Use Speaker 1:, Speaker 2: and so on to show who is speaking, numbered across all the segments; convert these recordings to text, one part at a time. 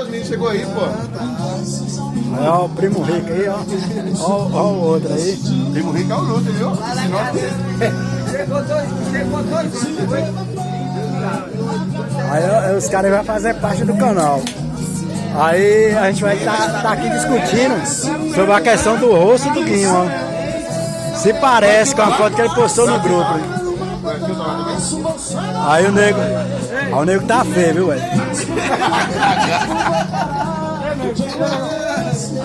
Speaker 1: Os meninos chegou aí, pô.
Speaker 2: Aí, ó, o primo rico aí, ó. Ó o outro aí.
Speaker 1: Primo rico é o luto, viu?
Speaker 2: Aí os caras vão fazer parte do canal. Aí a gente vai tá aqui discutindo sobre a questão do rosto do Guinho, ó. Se parece com a foto que ele postou no grupo. Aí o nego tá feio, viu, velho?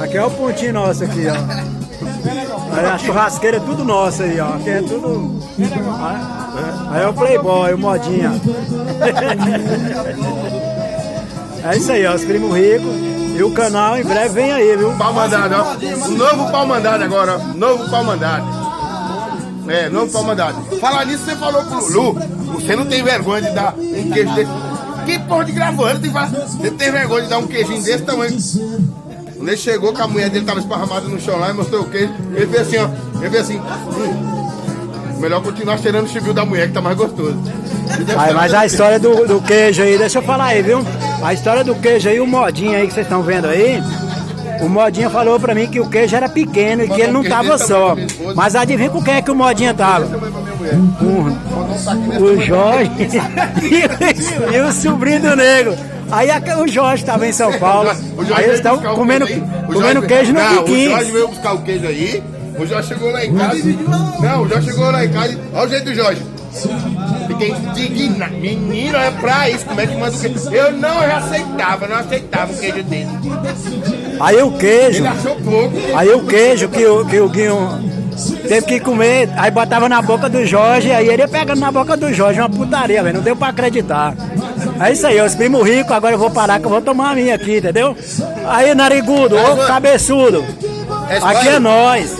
Speaker 2: Aqui é o pontinho nosso aqui, ó. Aí a churrasqueira é tudo nossa aí, ó. Aqui é tudo. Aí é o Playboy, o modinha. É isso aí, ó, os primos ricos. E o canal em breve vem aí, viu?
Speaker 1: Pau mandado, ó. Novo pau mandado agora, ó. Novo pau mandado. É, novo pau mandado. Falar nisso, você falou pro Lulu. Você não tem vergonha de dar um queijo desse. Que porra de gravando, tem que falar. Você tem vergonha de dar um queijinho desse tamanho. Quando ele chegou, que a mulher dele tava esparramada no chão lá e mostrou o queijo, ele fez assim, ó. Ele fez assim. Melhor continuar cheirando o chibio da mulher, que tá mais gostoso.
Speaker 2: Aí, mas a história do queijo aí, deixa eu falar aí, viu? A história do queijo aí, o modinho aí que vocês estão vendo aí, o modinha falou pra mim que o queijo era pequeno e que ele não tava só. Mas adivinha com quem é que o modinha tava? O Jorge e o sobrinho do nego. Aí o Jorge estava em São Paulo. Aí eles estão comendo queijo no Piquim.
Speaker 1: O Jorge veio buscar o queijo aí. O Jorge chegou lá em casa. Não, o Jorge chegou lá em casa. Olha o jeito do Jorge. Fiquei indignado. Menino, é pra isso. Como é que manda o queijo? Eu não aceitava o queijo dele.
Speaker 2: Aí o queijo.
Speaker 1: Ele achou pouco.
Speaker 2: Aí o queijo que o Guinho teve que comer, aí botava na boca do Jorge, aí ele ia pegando na boca do Jorge, uma putaria, velho, não deu pra acreditar. É isso aí, os primos ricos, agora eu vou parar que eu vou tomar a minha aqui, entendeu? Aí, narigudo, ô cabeçudo, aqui é nós.